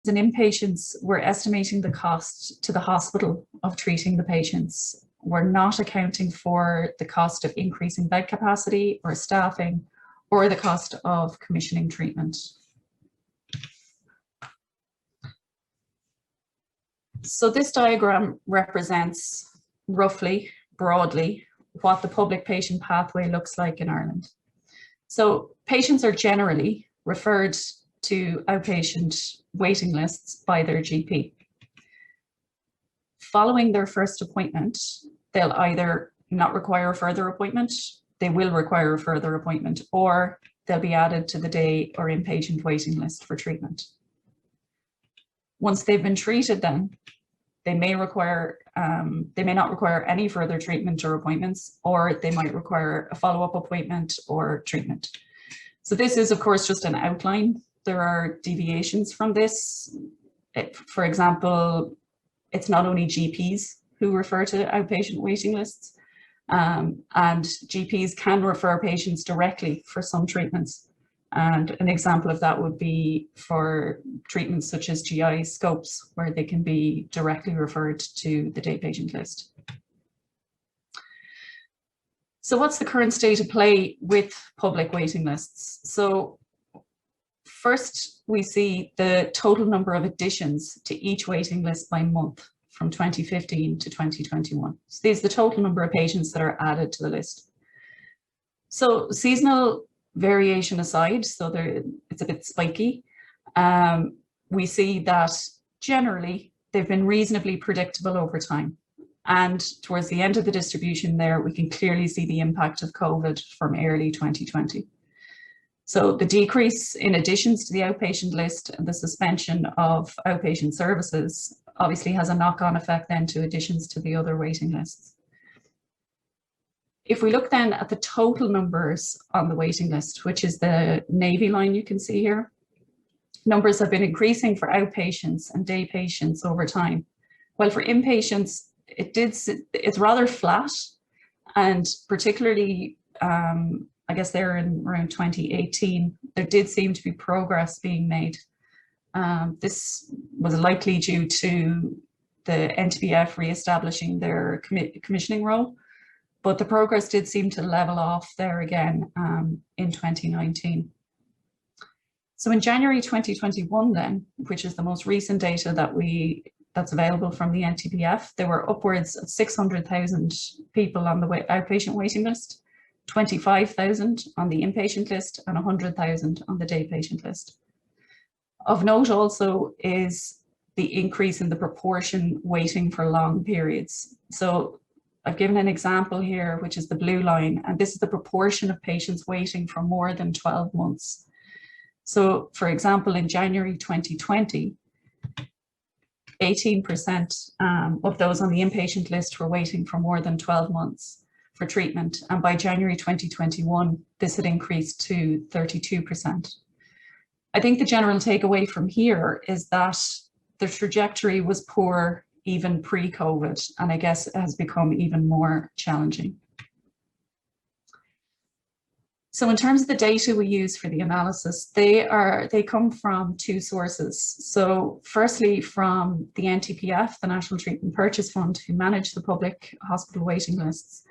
and inpatients, we're estimating the cost to the hospital of treating the patients. We're not accounting for the cost of increasing bed capacity or staffing or the cost of commissioning treatment. So this diagram represents roughly, broadly, what the public patient pathway looks like in Ireland. So patients are generally referred to outpatient waiting lists by their GP. Following their first appointment, they'll either not require a further appointment, they will require a further appointment, or they'll be added to the day or inpatient waiting list for treatment. Once they've been treated, then they may not require any further treatment or appointments, or they might require a follow-up appointment or treatment. So this is, of course, just an outline. There are deviations from this. For example, it's not only GPs who refer to outpatient waiting lists, and GPs can refer patients directly for some treatments. And an example of that would be for treatments such as GI scopes, where they can be directly referred to the day patient list. So what's the current state of play with public waiting lists? So first, we see the total number of additions to each waiting list by month from 2015 to 2021. So these are the total number of patients that are added to the list. So seasonal variation aside, so it's a bit spiky, we see that generally they've been reasonably predictable over time. And towards the end of the distribution there, we can clearly see the impact of COVID from early 2020. So the decrease in additions to the outpatient list and the suspension of outpatient services obviously has a knock-on effect then to additions to the other waiting lists. If we look then at the total numbers on the waiting list, which is the navy line you can see here, numbers have been increasing for outpatients and day patients over time. While for inpatients, it's rather flat, and particularly, I guess there in around 2018, there did seem to be progress being made. This was likely due to the NTBF re-establishing their commissioning role, but the progress did seem to level off there again in 2019. So in January 2021 then, which is the most recent data that's available from the NTBF, there were upwards of 600,000 people on the outpatient waiting list, 25,000 on the inpatient list, and 100,000 on the day patient list. Of note also is the increase in the proportion waiting for long periods. So I've given an example here, which is the blue line, and this is the proportion of patients waiting for more than 12 months. So for example, in January 2020, 18% of those on the inpatient list were waiting for more than 12 months for treatment. And by January 2021, this had increased to 32%. I think the general takeaway from here is that the trajectory was poor even pre-COVID, and I guess it has become even more challenging. So in terms of the data we use for the analysis, they come from two sources. So firstly, from the NTPF, the National Treatment Purchase Fund, who manage the public hospital waiting lists.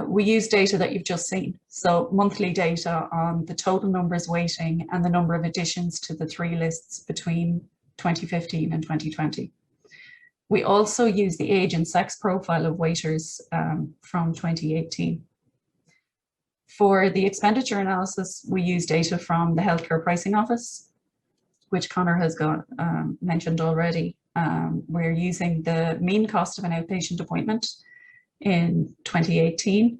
We use data that you've just seen. So monthly data on the total numbers waiting and the number of additions to the three lists between 2015 and 2020. We also use the age and sex profile of waiters from 2018. For the expenditure analysis, we use data from the Healthcare Pricing Office, which Conor has mentioned already. We're using the mean cost of an outpatient appointment in 2018.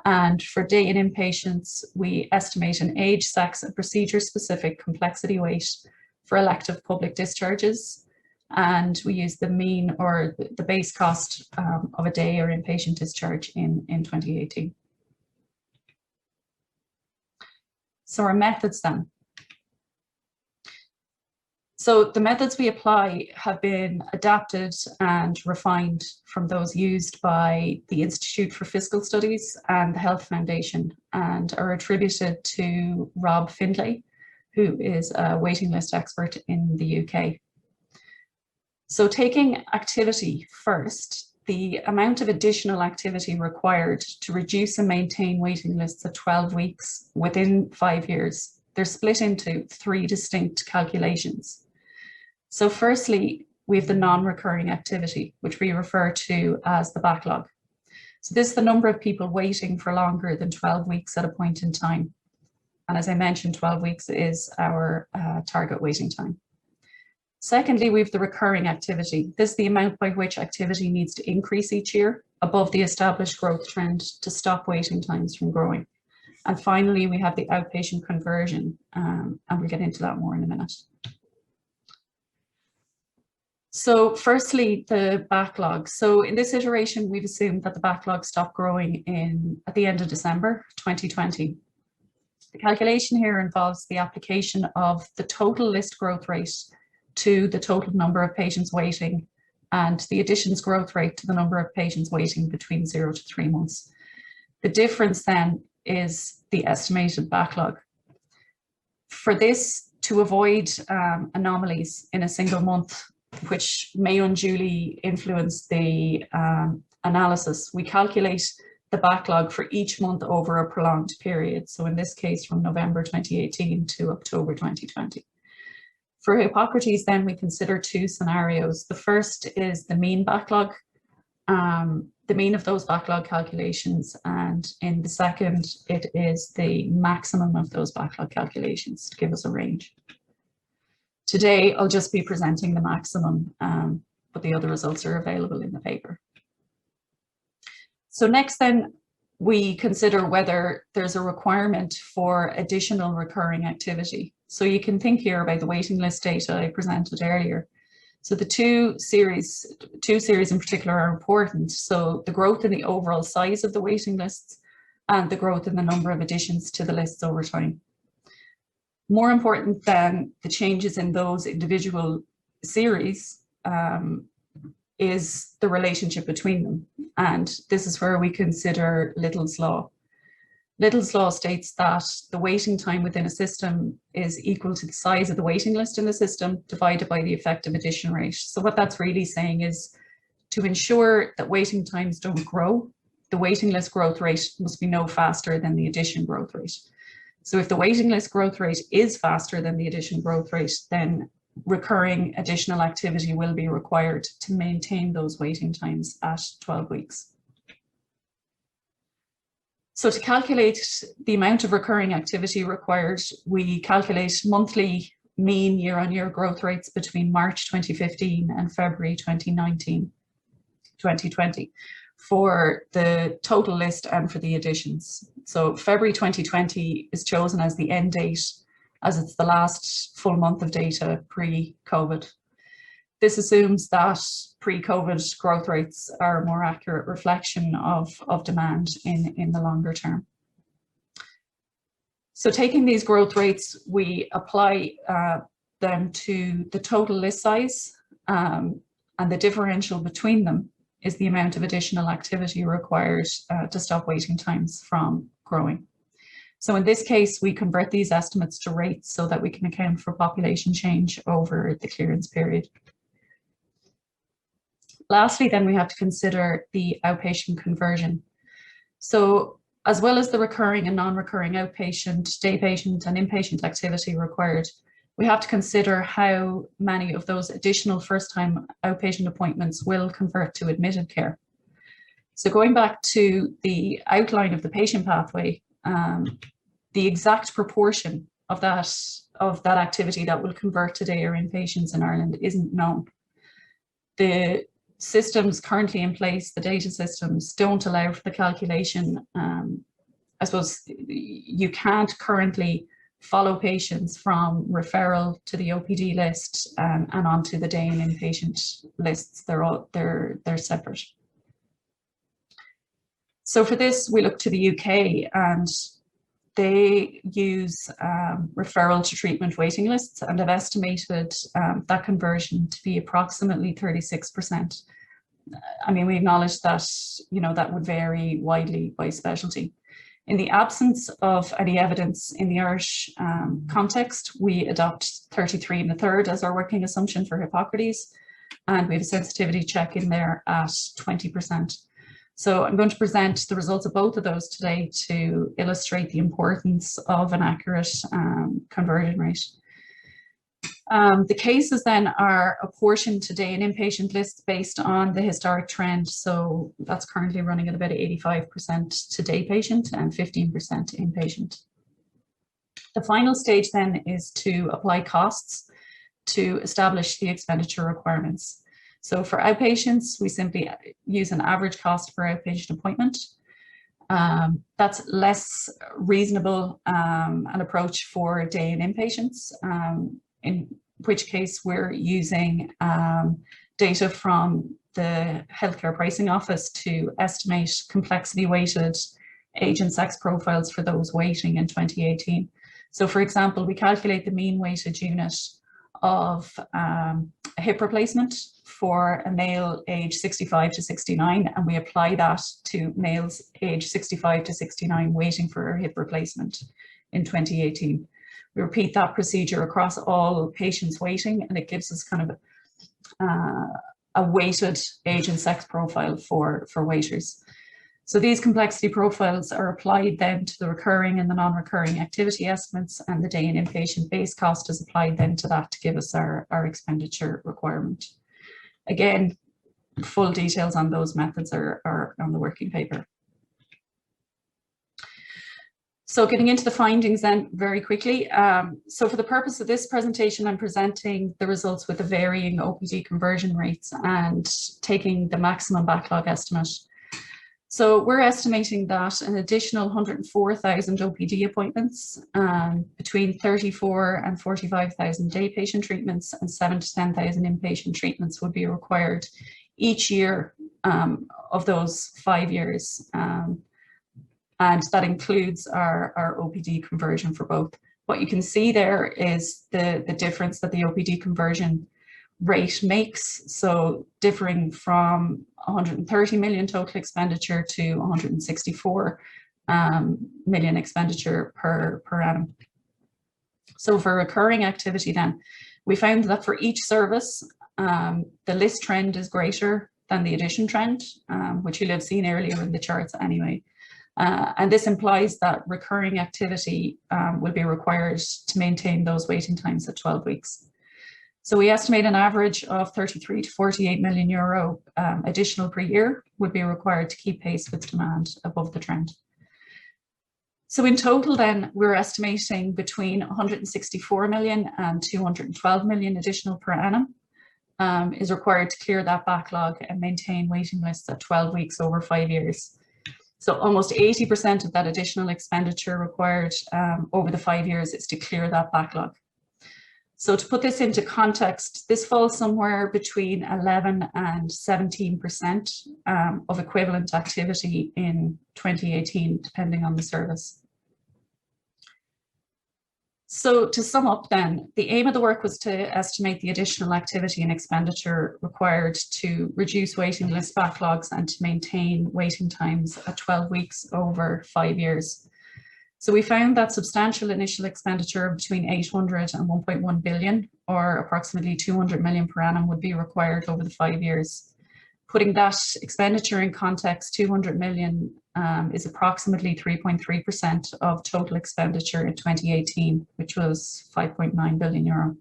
And for day and inpatients, we estimate an age, sex, and procedure-specific complexity weight for elective public discharges. And we use the mean or the base cost of a day or inpatient discharge in 2018. So our methods then. So the methods we apply have been adapted and refined from those used by the Institute for Fiscal Studies and the Health Foundation, and are attributed to Rob Findlay, who is a waiting list expert in the UK. So taking activity first, the amount of additional activity required to reduce and maintain waiting lists at 12 weeks within 5 years, they're split into 3 distinct calculations. So firstly, we have the non-recurring activity, which we refer to as the backlog. So this is the number of people waiting for longer than 12 weeks at a point in time. And as I mentioned, 12 weeks is our target waiting time. Secondly, we have the recurring activity. This is the amount by which activity needs to increase each year above the established growth trend to stop waiting times from growing. And finally, we have the outpatient conversion, and we'll get into that more in a minute. So firstly, the backlog. So in this iteration, we've assumed that the backlog stopped growing at the end of December 2020. The calculation here involves the application of the total list growth rate to the total number of patients waiting and the additions growth rate to the number of patients waiting between 0 to 3 months. The difference then is the estimated backlog. For this, to avoid anomalies in a single month, which may unduly influence the analysis, we calculate the backlog for each month over a prolonged period. So in this case, from November 2018 to October 2020. For Hippocrates, then we consider 2 scenarios. The first is the mean backlog, the mean of those backlog calculations, and in the second, it is the maximum of those backlog calculations to give us a range. Today, I'll just be presenting the maximum, but the other results are available in the paper. So next then, we consider whether there's a requirement for additional recurring activity. So you can think here about the waiting list data I presented earlier. So the two series in particular are important. So the growth in the overall size of the waiting lists and the growth in the number of additions to the lists over time. More important than the changes in those individual series is the relationship between them. And this is where we consider Little's law. Little's law states that the waiting time within a system is equal to the size of the waiting list in the system divided by the effective addition rate. So what that's really saying is to ensure that waiting times don't grow, the waiting list growth rate must be no faster than the addition growth rate. So if the waiting list growth rate is faster than the addition growth rate, then recurring additional activity will be required to maintain those waiting times at 12 weeks. So to calculate the amount of recurring activity required, we calculate monthly mean year-on-year growth rates between March 2015 and February 2020 for the total list and for the additions. So February 2020 is chosen as the end date, as it's the last full month of data pre-COVID. This assumes that pre-COVID growth rates are a more accurate reflection of demand in the longer term. So taking these growth rates, we apply them to the total list size, and the differential between them is the amount of additional activity required to stop waiting times from growing. So in this case, we convert these estimates to rates so that we can account for population change over the clearance period. Lastly, then we have to consider the outpatient conversion. So as well as the recurring and non-recurring outpatient, day patient and inpatient activity required, we have to consider how many of those additional first-time outpatient appointments will convert to admitted care. So going back to the outline of the patient pathway, the exact proportion of that activity that will convert to day or inpatients in Ireland isn't known. The systems currently in place, the data systems, don't allow for the calculation. I suppose you can't currently follow patients from referral to the OPD list and onto the day and inpatient lists. They're separate. So for this, we look to the UK, and they use referral to treatment waiting lists, and have estimated that conversion to be approximately 36%. I mean, we acknowledge that, that would vary widely by specialty. In the absence of any evidence in the Irish context, we adopt 33 1/3 as our working assumption for Hippocrates. and we have a sensitivity check in there at 20%. So I'm going to present the results of both of those today to illustrate the importance of an accurate conversion rate. The cases then are apportioned today in inpatient lists based on the historic trend. So that's currently running at about 85% to day patient and 15% inpatient. The final stage then is to apply costs to establish the expenditure requirements. So for outpatients, we simply use an average cost per outpatient appointment. That's less reasonable an approach for day and inpatients, in which case we're using data from the Healthcare Pricing Office to estimate complexity weighted age and sex profiles for those waiting in 2018. So for example, we calculate the mean weighted unit of a hip replacement for a male age 65 to 69, and we apply that to males age 65 to 69 waiting for a hip replacement in 2018. We repeat that procedure across all patients waiting, and it gives us kind of a weighted age and sex profile for waiters. So these complexity profiles are applied then to the recurring and the non-recurring activity estimates, and the day and inpatient base cost is applied then to that to give us our expenditure requirement. Again, full details on those methods are on the working paper. So getting into the findings then very quickly. So for the purpose of this presentation, I'm presenting the results with the varying OPD conversion rates and taking the maximum backlog estimate. So we're estimating that an additional 104,000 OPD appointments, between 34 and 45,000 day patient treatments and 7 to 10,000 inpatient treatments would be required each year of those 5 years. And that includes our OPD conversion for both. What you can see there is the difference that the OPD conversion rate makes, so differing from 130 million total expenditure to 164 million expenditure per annum. So for recurring activity then, we found that for each service, the list trend is greater than the addition trend, which you'll have seen earlier in the charts anyway. And this implies that recurring activity will be required to maintain those waiting times at 12 weeks. So we estimate an average of 33 to 48 million euro additional per year would be required to keep pace with demand above the trend. So in total then, we're estimating between 164 million and 212 million additional per annum is required to clear that backlog and maintain waiting lists at 12 weeks over 5 years. So almost 80% of that additional expenditure required over the 5 years is to clear that backlog. So to put this into context, this falls somewhere between 11 and 17% of equivalent activity in 2018, depending on the service. So to sum up then, the aim of the work was to estimate the additional activity and expenditure required to reduce waiting list backlogs and to maintain waiting times at 12 weeks over 5 years. So we found that substantial initial expenditure between 800 and 1.1 billion, or approximately 200 million per annum, would be required over the 5 years. Putting that expenditure in context, 200 million is approximately 3.3% of total expenditure in 2018, which was 5.9 billion euro.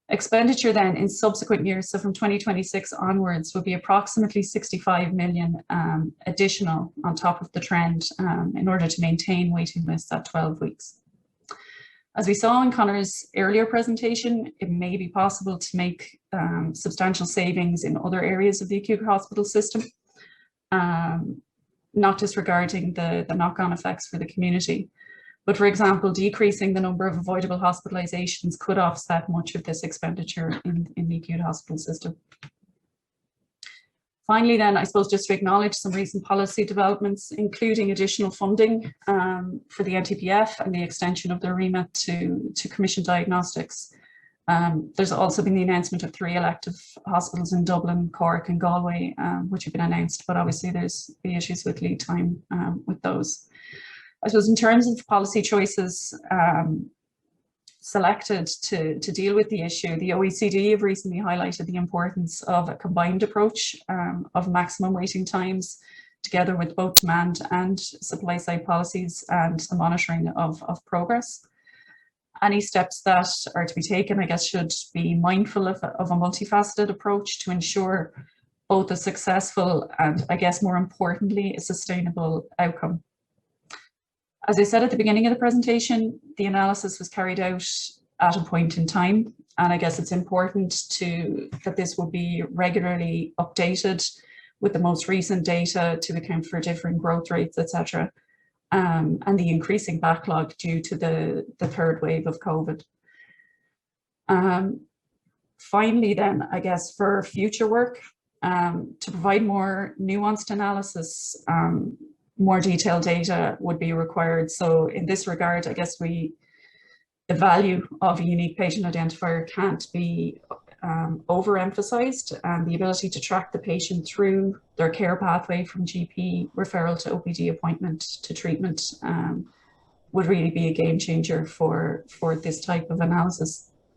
Expenditure then in subsequent years, so from 2026 onwards, will be approximately 65 million additional on top of the trend in order to maintain waiting lists at 12 weeks. As we saw in Conor's earlier presentation, it may be possible to make substantial savings in other areas of the acute hospital system, not disregarding the knock-on effects for the community. But for example, decreasing the number of avoidable hospitalizations could offset much of this expenditure in the acute hospital system. Finally then, I suppose just to acknowledge some recent policy developments, including additional funding for the NTPF and the extension of their remit to commission diagnostics. There's also been the announcement of 3 elective hospitals in Dublin, Cork and Galway, which have been announced, but obviously there's the issues with lead time with those. I suppose in terms of policy choices, selected to deal with the issue. The OECD have recently highlighted the importance of a combined approach of maximum waiting times, together with both demand and supply side policies and the monitoring of progress. Any steps that are to be taken, I guess, should be mindful of a multifaceted approach to ensure both a successful and, I guess, more importantly, a sustainable outcome. As I said at the beginning of the presentation, the analysis was carried out at a point in time, and I guess it's important that this will be regularly updated with the most recent data to account for different growth rates, etc., and the increasing backlog due to the third wave of COVID. Finally, then, I guess for future work, to provide more nuanced analysis, more detailed data would be required. So in this regard, I guess the value of a unique patient identifier can't be overemphasized, and the ability to track the patient through their care pathway from GP referral to OPD appointment to treatment would really be a game changer for this type of analysis.